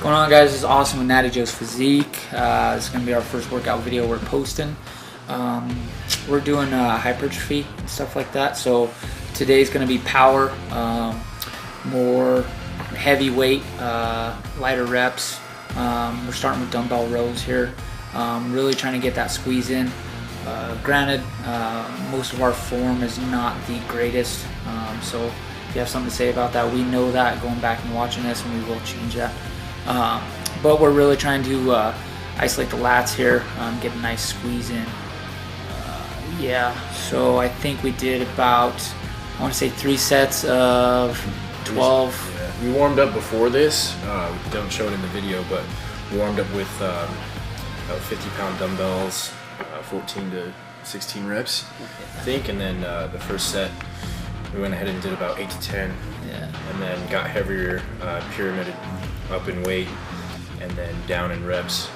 Going on, guys? This is Awesome with Natty Joe's Physique. This is going to be our first workout video we're posting. We're doing hypertrophy and stuff like that. So today's going to be power, more heavy weight, lighter reps. We're starting with dumbbell rows here. Really trying to get that squeeze in. Granted, most of our form is not the greatest. So if you have something to say about that, we know that going back and watching this, and we will change that. But we're really trying to isolate the lats here, get a nice squeeze in. Yeah, so I think we did about, I want to say 3 sets of 12. Yeah. We warmed up before this. We don't show it in the video, but we warmed up with about 50-pound dumbbells, 14 to 16 reps, I think. And then the first set, we went ahead and did about 8 to 10. Yeah. And then got heavier, pyramided up in weight, and then down in reps.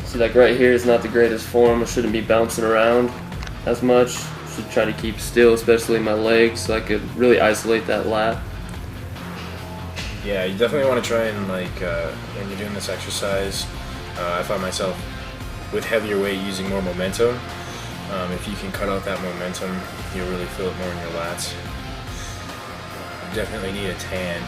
See, like right here is not the greatest form. I shouldn't be bouncing around as much. Should try to keep still, especially my legs, so I could really isolate that lat. Yeah, you definitely want to try and when you're doing this exercise, I find myself with heavier weight using more momentum. If you can cut out that momentum, you'll really feel it more in your lats. You definitely need a tan.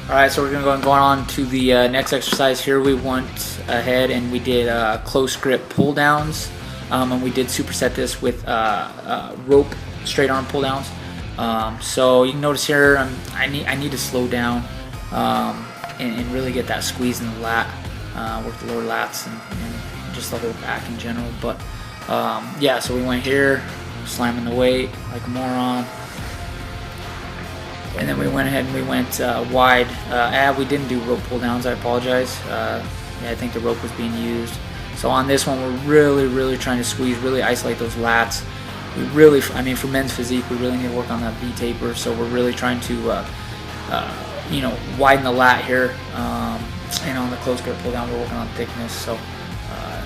Alright, so we're going to go on to the next exercise here. We went ahead and we did close grip pull downs, and we did superset this with rope straight arm pull downs. So you can notice here I need to slow down and really get that squeeze in the lat, work the lower lats and just the whole back in general. But yeah, so we went here, slamming the weight like a moron. And then we went ahead and we went wide. We didn't do rope pull downs, I apologize. Yeah, I think the rope was being used. So on this one, we're really trying to squeeze, really isolate those lats. We really, I mean, for men's physique, we really need to work on that V-taper. So we're really trying to, widen the lat here. And on the close grip pull down, we're working on thickness. So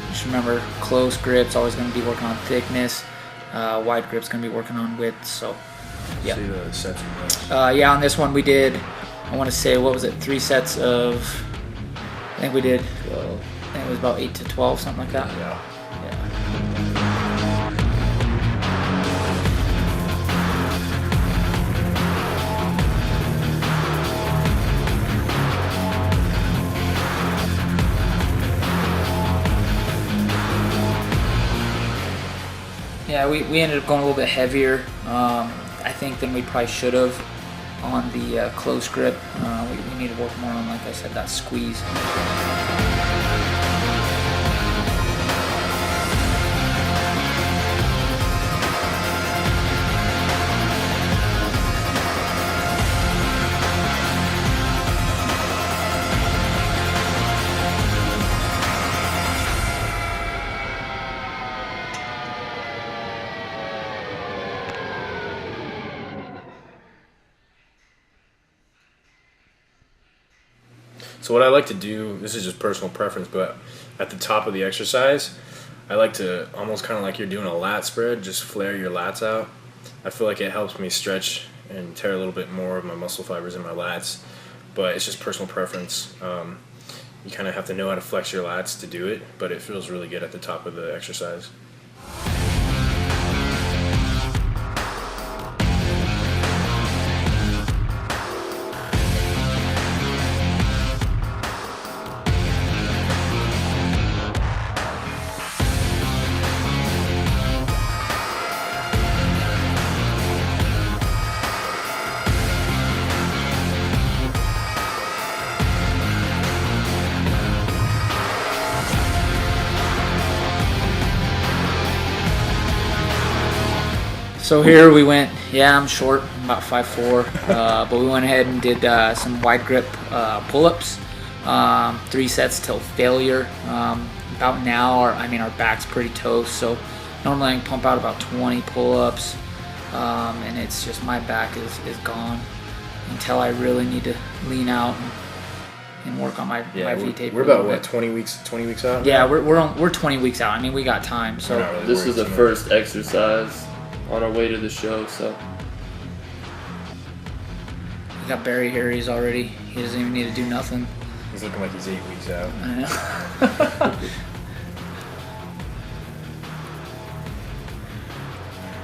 just remember, close grip's always going to be working on thickness. Wide grip's going to be working on width. So. Yeah. See the sets and reps. Yeah, on this one we did, I want to say, what was it, 3 sets of, I think we did, I think it was about 8 to 12, something like that. Yeah. Yeah, we ended up going a little bit heavier, I think, than we probably should have on the close grip. We need to work more on, like I said, that squeeze. So what I like to do, this is just personal preference, but at the top of the exercise, I like to almost kind of like you're doing a lat spread, just flare your lats out. I feel like it helps me stretch and tear a little bit more of my muscle fibers in my lats, but it's just personal preference. You kind of have to know how to flex your lats to do it, but it feels really good at the top of the exercise. So here we went, yeah, I'm short, I'm about 5'4", but we went ahead and did some wide grip pull-ups, 3 sets till failure. About now, our back's pretty toast, so normally I can pump out about 20 pull-ups, and it's just my back is gone until I really need to lean out and work on my V-tape. We're about what, 20 weeks out? Yeah, we're 20 weeks out. I mean, we got time. So really this is the first exercise on our way to the show. So we got Barry here. He's already. He doesn't even need to do nothing. He's looking like he's 8 weeks out. I know.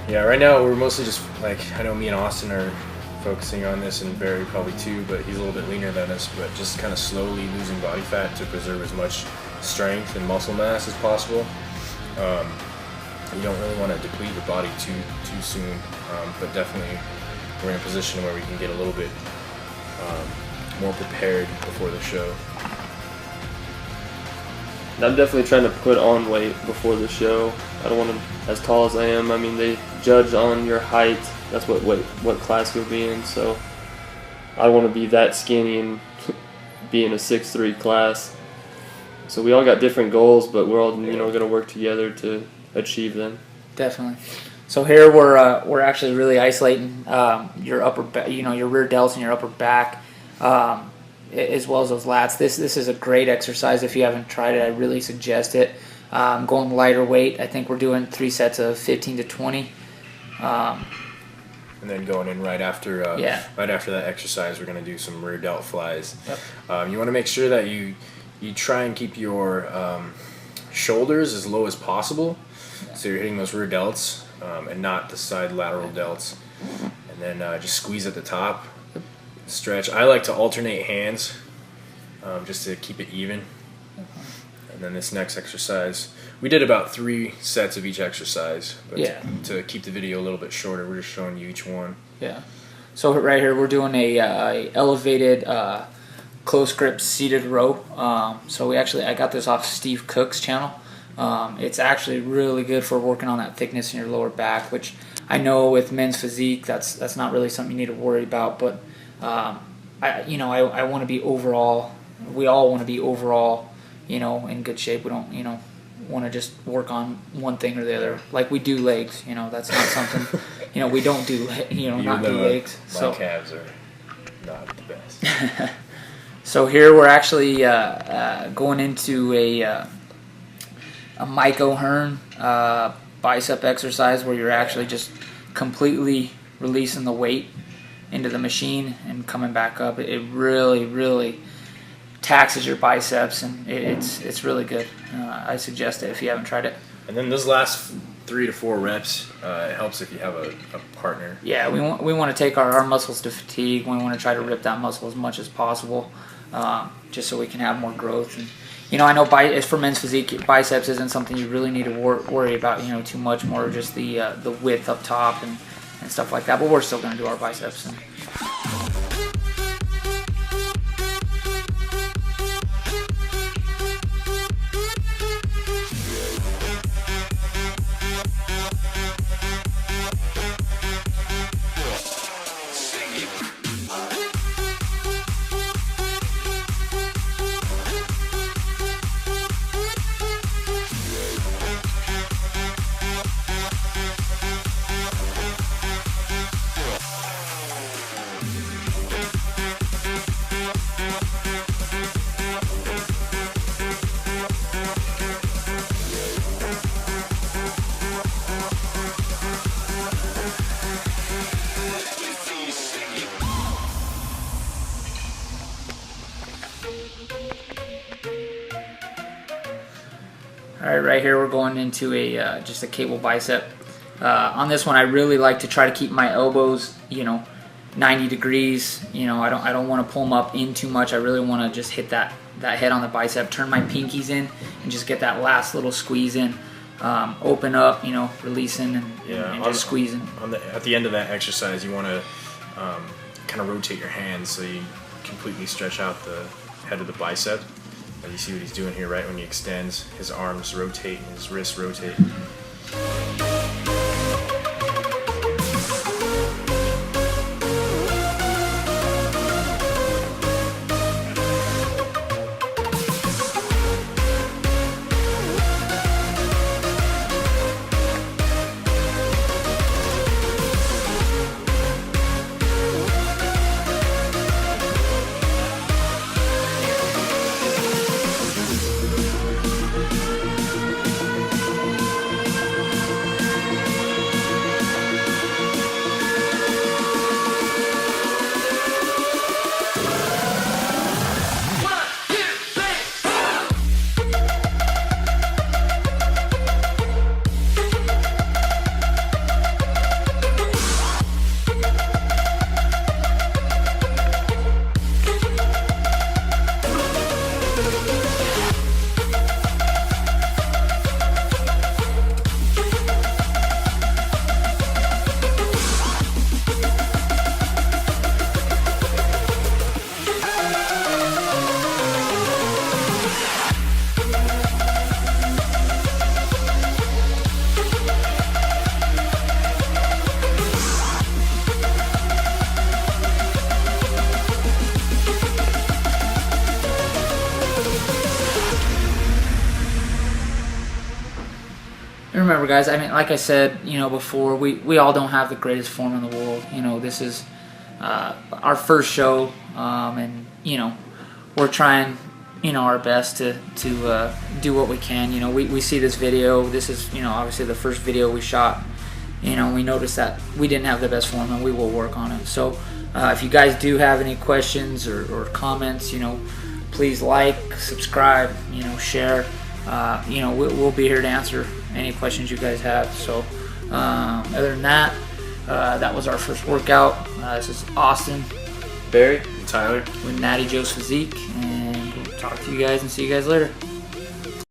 Yeah, right now we're mostly just like, I know me and Austin are focusing on this, and Barry probably too, but he's a little bit leaner than us, but just kind of slowly losing body fat to preserve as much strength and muscle mass as possible. You don't really want to deplete your body too soon, but definitely we're in a position where we can get a little bit more prepared before the show. I'm definitely trying to put on weight before the show. I don't want to, as tall as I am. I mean, they judge on your height. That's what class you'll be in. So I want to be that skinny and be in a 6'3" class. So we all got different goals, but we're all going to work together to achieve them. Definitely. So here we're actually really isolating your your rear delts and your upper back, as well as those lats. This is a great exercise. If you haven't tried it, I really suggest it. Going lighter weight. I think we're doing 3 sets of 15 to 20. And then going in right after that exercise, we're going to do some rear delt flies. Yep. You want to make sure that you try and keep your shoulders as low as possible, so you're hitting those rear delts and not the side lateral delts. And then just squeeze at the top, stretch. I like to alternate hands just to keep it even. And then this next exercise, we did about 3 sets of each exercise, but to keep the video a little bit shorter, we're just showing you each one. Yeah. So right here we're doing a elevated close grip seated row. So I got this off Steve Cook's channel. It's actually really good for working on that thickness in your lower back, which I know with men's physique that's not really something you need to worry about. But I want to be overall. We all want to be overall, in good shape. We don't, want to just work on one thing or the other. Like we do legs, that's not something, we don't do, not do legs. My calves are not the best. So here we're actually going into a Mike O'Hearn bicep exercise where you're actually just completely releasing the weight into the machine and coming back up. It really, really taxes your biceps, and it's really good. I suggest it if you haven't tried it. And then those last 3 to 4 reps, it helps if you have a partner. Yeah, we want to take our muscles to fatigue. We want to try to rip that muscle as much as possible, just so we can have more growth. And I know for men's physique, biceps isn't something you really need to worry about, too much. More just the width up top and stuff like that. But we're still going to do our biceps. All right, right here we're going into just a cable bicep. On this one, I really like to try to keep my elbows, 90 degrees. I don't want to pull them up in too much. I really want to just hit that head on the bicep, turn my pinkies in, and just get that last little squeeze in. Open up, releasing and just squeezing. At the end of that exercise, you want to kind of rotate your hands so you completely stretch out the head of the bicep. And you see what he's doing here, right? When he extends, his arms rotate and his wrists rotate. remember, guys, I mean, like I said, you know, before, we all don't have the greatest form in the world. You know, this is our first show, and, you know, we're trying, you know, our best to do what we can. You know, we see this video. This is, you know, obviously the first video we shot. You know, we noticed that we didn't have the best form, and we will work on it. So if you guys do have any questions or comments, you know, please like, subscribe, you know, share. You know, we'll be here to answer any questions you guys have. So other than that, that was our first workout. This is Austin, Barry, Tyler, with Natty Joe's Physique, and we'll talk to you guys and see you guys later.